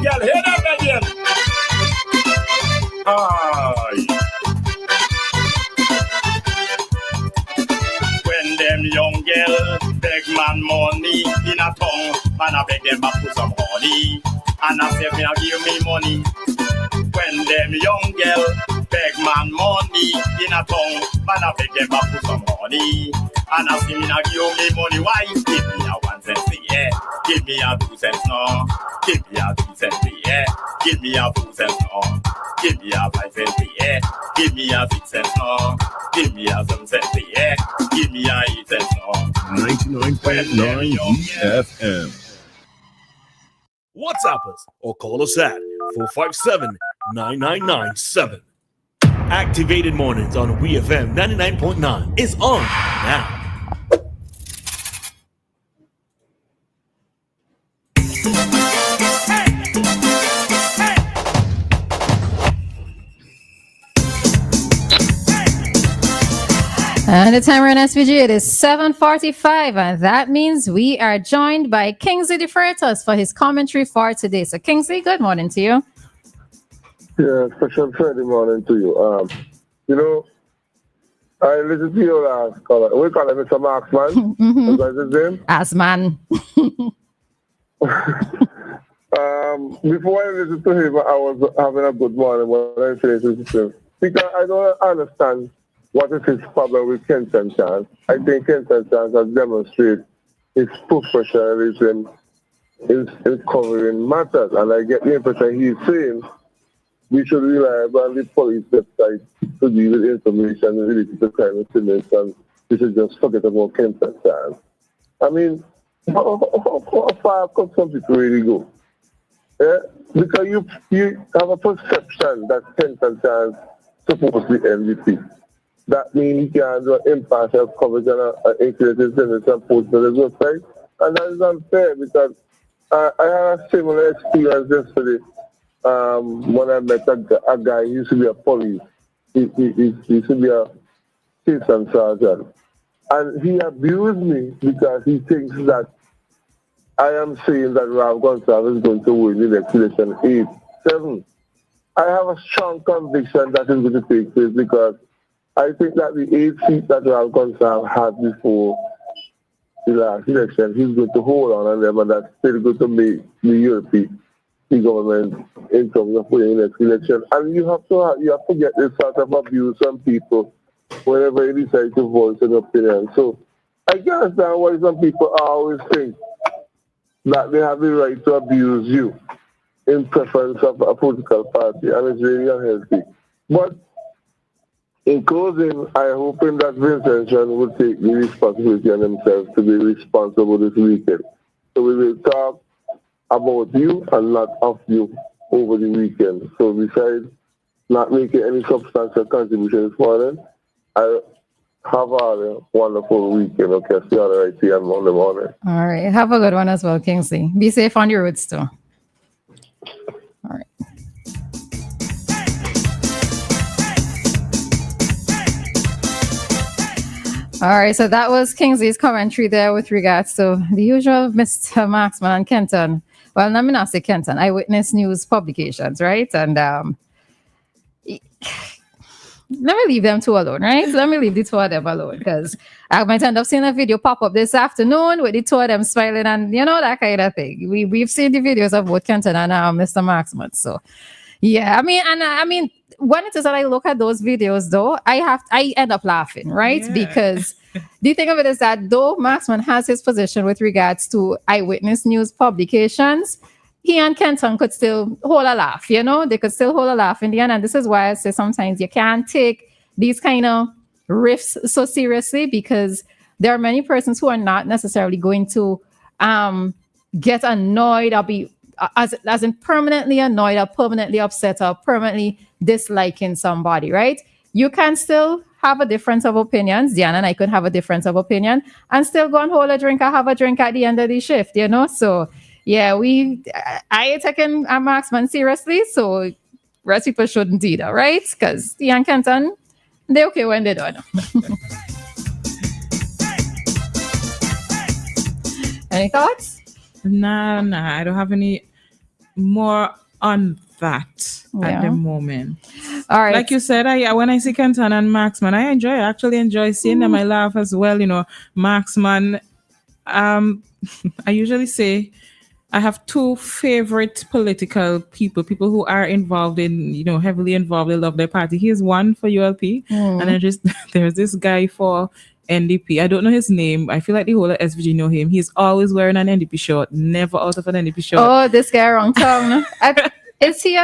young girl, hear that again. Aye. When them young girl beg man money in a tongue, man I beg them back put some honey, and I say me a give me money. When them young girl beg man money in a tongue, man I beg them back put some honey, and I say me a give me money. Why? Give me a 1 cent, yeah. Give me a 2 cents, no. Give me a 3 cents, yeah. Give me a 4 cents, no. Give me a 5 cents, yeah. Give me a 6 cents, no. Give me a 7 cents, yeah. Give me a 8 cents, no. 99.9 WEFM. WhatsApp us or call us at 457-9997. Activated Mornings on WEFM 99.9 is on now. And the time we're in SVG, it is 7:45, and that means we are joined by Kingsley De Freitas for his commentary for today. So, Kingsley, good morning to you. Yeah, special Friday morning to you. I listened to your last caller. We call him Mr. Marksman. Mm-hmm. That's his name. Asman. Before I listened to him, I was having a good morning when I finished with him. Because I don't understand what is his problem with Kenton Chance. I think Kenton Chance has demonstrated his professionalism in covering matters. And I get the impression he's saying we should rely on the police website to deal with information related to crime incidents, and we should just forget about Kenton Chance. I mean, how far could some people really go? Yeah? Because you have a perception that Kenton Chance supposed to be MVP. That means you can do an impartial coverage and an accurate incident and post on the website. And that is unfair because I had a similar experience yesterday when I met a guy. He used to be a police. He used to be a station sergeant. And he abused me because he thinks that I am saying that Ralph Gonsalves is going to win the next election 8-7. I have a strong conviction that is going to take place because I think that the 8 seats that Ralph Gonsalves had before the last election, he's going to hold on them, and that's still going to make the European government in terms of winning the next election. And you have to get this sort of abuse from people whenever you decide to voice an opinion. So I can understand why some people always think that they have the right to abuse you in preference of a political party, and it's really unhealthy. But in closing, I'm hoping that Vincent will take the responsibility on himself to be responsible this weekend. So we will talk about you and not of you over the weekend. So besides not making any substantial contribution this morning, I have a wonderful weekend. Okay, see you all right here on Monday morning. All right. Have a good one as well, Kingsley. Be safe on your roads too. All right. All right, so that was Kingsley's commentary there with regards to the usual Mr. Marksman and Kenton. Well, let me not say Kenton, Eyewitness News publications, right? And let me leave them two alone, right? Let me leave the two of them alone because I might end up seeing a video pop up this afternoon with the two of them smiling and, that kind of thing. We've seen the videos of both Kenton and Mr. Marksman. So, yeah, I mean, when it is that I look at those videos, though, I end up laughing, right? Yeah. Because the thing of it is that though Marksman has his position with regards to Eyewitness News publications, he and Kenton could still hold a laugh, They could still hold a laugh in the end. And this is why I say sometimes you can't take these kind of riffs so seriously because there are many persons who are not necessarily going to get annoyed or be as in permanently annoyed or permanently upset or permanently disliking somebody, right? You can still have a difference of opinions. Dianna and I could have a difference of opinion and still go and hold a drink or have a drink at the end of the shift, So, yeah, I ain't taking a Marksman seriously, so rest people shouldn't either, right? Because Ian and Kenton, they're okay when they're done. Any thoughts? Nah, I don't have any more on that at the moment. All right. Like you said, when I see Kenton and Maxman, I actually enjoy seeing them. I laugh as well. Maxman, I usually say I have two favorite political people who are involved in, heavily involved. They love their party. He's one for ULP, and then there's this guy for NDP. I don't know his name. I feel like the whole of SVG know him. He's always wearing an NDP shirt, never out of an NDP shirt. Oh, this guy wrong tongue. Is he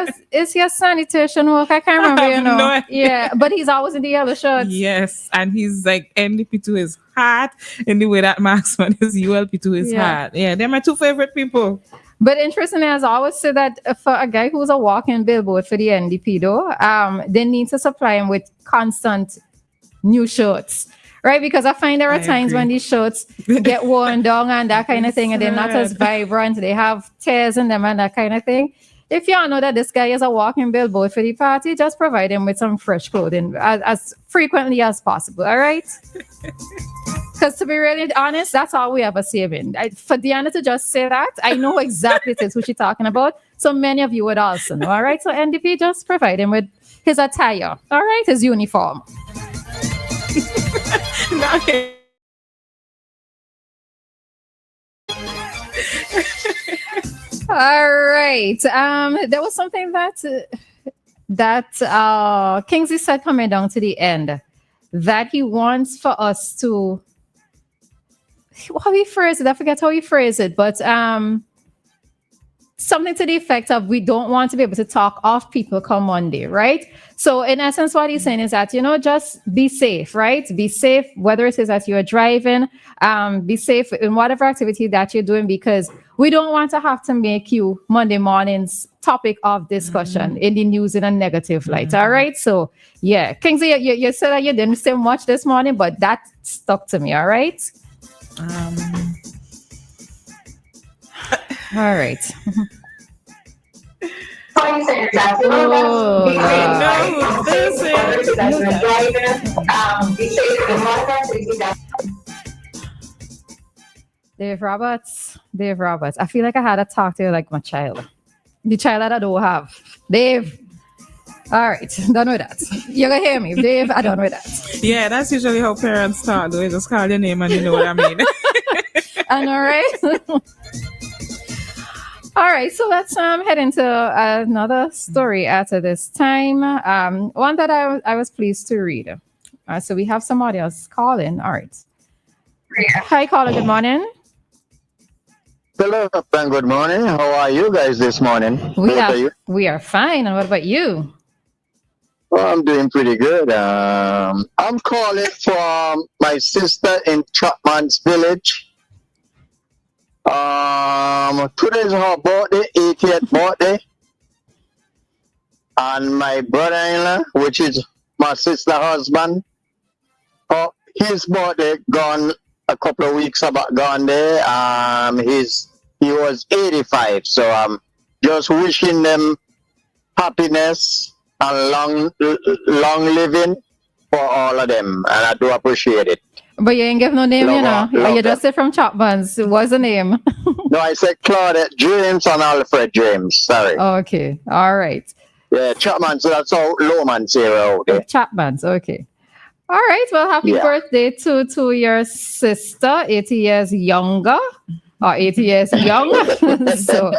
a sanitation worker? I can't remember, No yeah, but he's always in the yellow shirts. Yes, and he's like NDP to his heart in the way that Maxman is ULP to his heart. Yeah, they're my two favorite people. But interestingly, as I always say that for a guy who's a walking billboard for the NDP, though, they need to supply him with constant new shirts. Right, because I find there are times when these shirts get worn down and that kind of thing, and they're not as vibrant. They have tears in them and that kind of thing. If y'all know that this guy is a walking billboard for the party, just provide him with some fresh clothing as frequently as possible. All right? Because to be really honest, that's all we ever saving. For Dianna to just say that, I know exactly who she's talking about. So many of you would also know. All right? So NDP, just provide him with his attire. All right? His uniform. All right. There was something that Kingsley said coming down to the end that he wants for us to, how he phrased it, I forget how he phrased it, but something to the effect of we don't want to be able to talk off people come Monday, right? So in essence, what he's saying is that, just be safe, right? Be safe, whether it is that you're driving, be safe in whatever activity that you're doing, because we don't want to have to make you Monday morning's topic of discussion in the news in a negative light. All right. So yeah, Kingsley, you said that you didn't say much this morning, but that stuck to me. All right. All right. Dave Roberts. I feel like I had to talk to you like my child. The child that I don't have. Dave. All right. Done with that. You're going to hear me. Dave, I don't know that. Yeah, that's usually how parents talk. They just call your name and you know what I mean. I know, right? All right, so let's head into another story after this time. One that I was pleased to read. So we have somebody else calling. All right. Hi, caller. Good morning. Hello, and good morning. How are you guys this morning? We are fine. And what about you? Well, I'm doing pretty good. I'm calling from my sister in Chapman's Village. Today's her birthday, 80th birthday. And my brother-in-law, which is my sister's husband, his birthday gone a couple of weeks about gone there. He was 85. So I'm just wishing them happiness and long living for all of them. And I do appreciate it. But you ain't give no name, you just said from Chapman's. What's the name? No, I said Claudette James and Alfred James. Sorry. Okay. All right. Yeah, Chapman's. So that's how Lowman's here out there. Chapman's. Okay. All right. Well, happy birthday to your sister, 80 years younger. Or 80 years young. So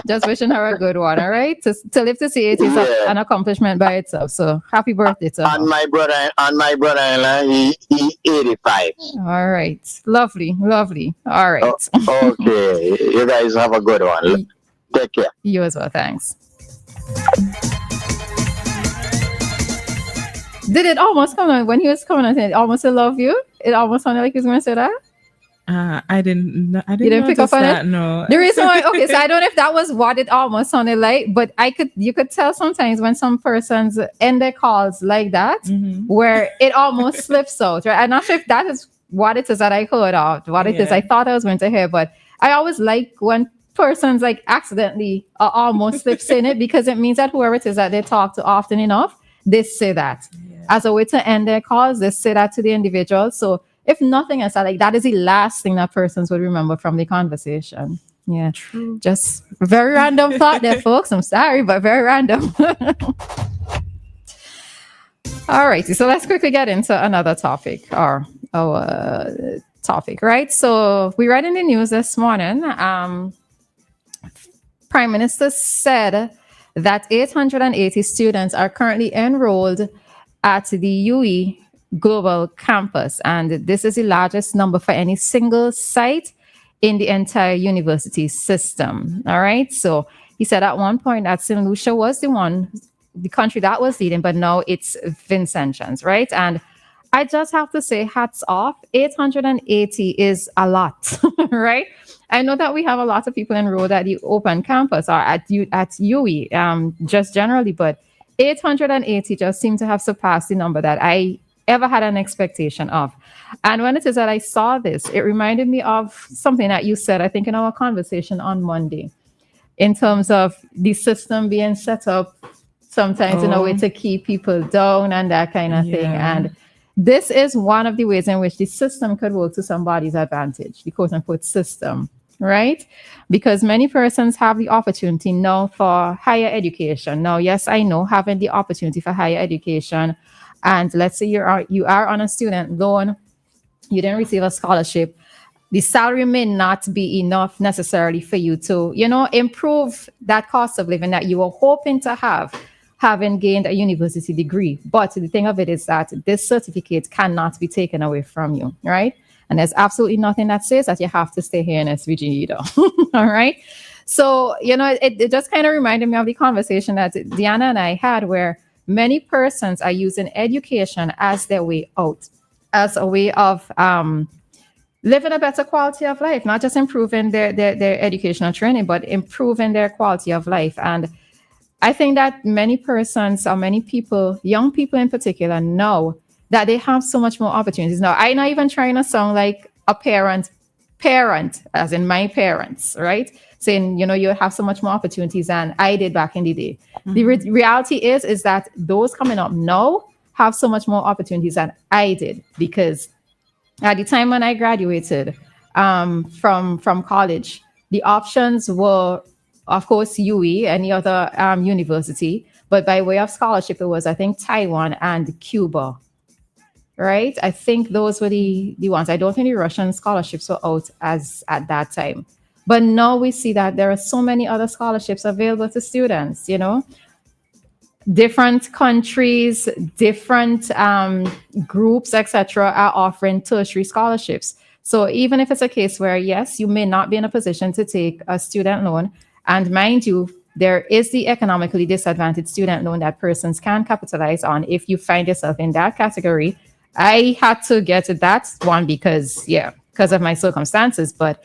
just wishing her a good one, all right? To live to see 80 is an accomplishment by itself. So happy birthday to her. And my brother-in-law, he 85. All right. Lovely. All right. Okay. You guys have a good one. Take care. You as well. Thanks. Did it almost come on when he was coming on? It almost love you? It almost sounded like he was going to say that? I didn't You didn't pick up on that, it? No. The reason why, okay, so I don't know if that was what it almost sounded like, but you could tell sometimes when some persons end their calls like that, where it almost slips out, right? I'm not sure if that is what it is that I heard of, what it is I thought I was going to hear, but I always like when persons like accidentally almost slips in it, because it means that whoever it is that they talk to often enough, they say that. As a way to end their calls, they say that to the individual. So if nothing else, that is the last thing that persons would remember from the conversation. Yeah. True. Just very random thought there, folks. I'm sorry, but very random. All righty. So let's quickly get into another topic or our topic, right? So we read in the news this morning, Prime Minister said that 880 students are currently enrolled at the UE Global Campus. And this is the largest number for any single site in the entire university system. All right. So he said at one point that St. Lucia was the country that was leading, but now it's Vincentians, right? And I just have to say, hats off. 880 is a lot, right? I know that we have a lot of people enrolled at the open campus or at UE, just generally, but 880 just seem to have surpassed the number that I ever had an expectation of. And when it is that I saw this, it reminded me of something that you said, I think, in our conversation on Monday, in terms of the system being set up sometimes in a way to keep people down and that kind of thing. And this is one of the ways in which the system could work to somebody's advantage, the quote unquote system, right? Because many persons have the opportunity now for higher education. Now, yes, I know having the opportunity for higher education, and let's say you are on a student loan, you didn't receive a scholarship, the salary may not be enough necessarily for you to, improve that cost of living that you were hoping to have, having gained a university degree. But the thing of it is that this certificate cannot be taken away from you, right? And there's absolutely nothing that says that you have to stay here in SVG either. All right. So, it just kind of reminded me of the conversation that Dianna and I had, where many persons are using education as their way out, as a way of living a better quality of life, not just improving their educational training, but improving their quality of life. And I think that many persons or many people, young people in particular, know that they have so much more opportunities. Now, I'm not even trying to sound like a parent, as in my parents, right? Saying, you have so much more opportunities than I did back in the day. Mm-hmm. The reality is that those coming up now have so much more opportunities than I did, because at the time when I graduated from college, the options were, of course, UE, any other university, but by way of scholarship, it was, I think, Taiwan and Cuba, right? I think those were the ones. I don't think the Russian scholarships were out as at that time. But now we see that there are so many other scholarships available to students, different countries, different groups, etc., are offering tertiary scholarships. So even if it's a case where, yes, you may not be in a position to take a student loan, and mind you, there is the economically disadvantaged student loan that persons can capitalize on if you find yourself in that category. I had to get to that one because of my circumstances, but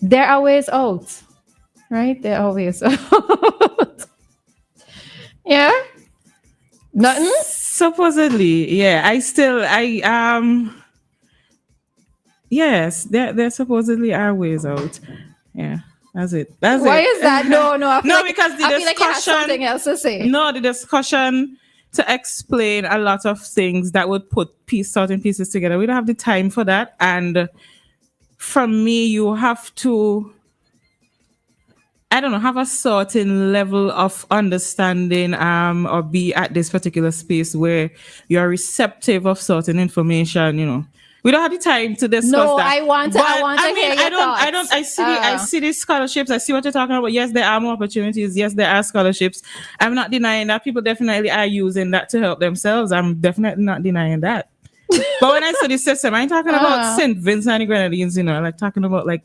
there are ways out, right? There are ways out. Yeah? Nothing? Supposedly, yeah. Yes, there supposedly are ways out. Yeah. That's it. Why is that? No. Because the discussion. Like you have something else to say. No, the discussion to explain a lot of things that would put certain pieces together. We don't have the time for that. And from me, you have to, have a certain level of understanding or be at this particular space where you're receptive of certain information, We don't have the time to discuss that. I want to hear your thoughts. I see these scholarships. I see what you're talking about. Yes, there are more opportunities. Yes, there are scholarships. I'm not denying that. People definitely are using that to help themselves. I'm definitely not denying that. But when I say the system, I ain't talking about St. Vincent and the Grenadines, like talking about like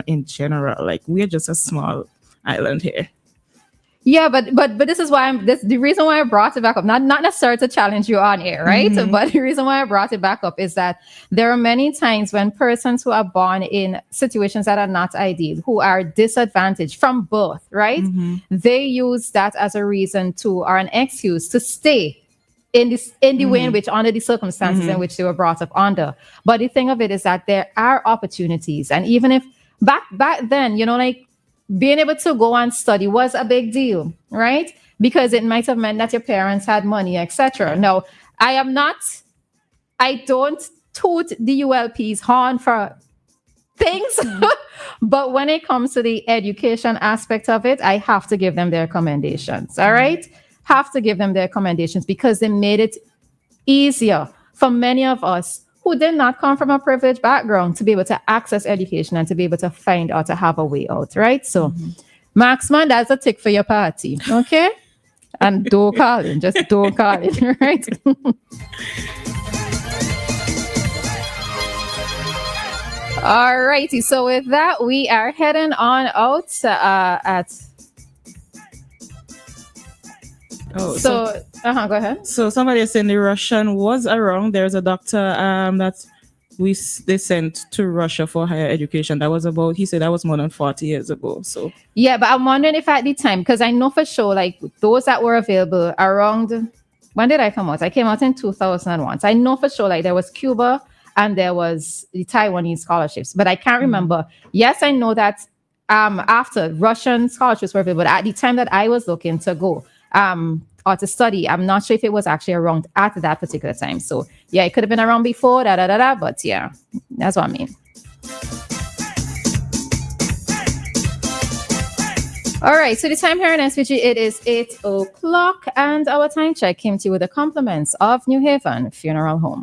in general. Like we're just a small island here. Yeah, but this is why the reason why I brought it back up, not necessarily to challenge you on air, right? Mm-hmm. But the reason why I brought it back up is that there are many times when persons who are born in situations that are not ideal, who are disadvantaged from birth, right? Mm-hmm. They use that as a reason or an excuse to stay in the way in which, under the circumstances in which they were brought up under. But the thing of it is that there are opportunities, and even if back then, like, being able to go and study was a big deal, right? Because it might have meant that your parents had money, etc. Now, I don't toot the ULP's horn for things. But when it comes to the education aspect of it, I have to give them their commendations. All right. Have to give them their commendations because they made it easier for many of us who did not come from a privileged background to be able to access education and to be able to find out to have a way out. Right. So, Marksman, that's a tick for your party. Okay. And don't call in. Just don't call in. Right. All righty. So with that, we are heading on out at. Oh, So go ahead. So somebody is saying the Russian was around. There's a doctor that they sent to Russia for higher education. That was about, he said that was more than 40 years ago. So Yeah, but I'm wondering if at the time, because I know for sure, like those that were available around, when did I come out? I came out in 2001. So I know for sure, like there was Cuba and there was the Taiwanese scholarships, but I can't remember. Yes, I know that after Russian scholarships were available, at the time that I was looking to go or to study, I'm not sure if it was actually around at that particular time. So yeah, it could have been around before, but yeah, that's what I mean. All right, so the time here in SVG, it is 8 o'clock, and our time check came to you with the compliments of New Haven Funeral Home.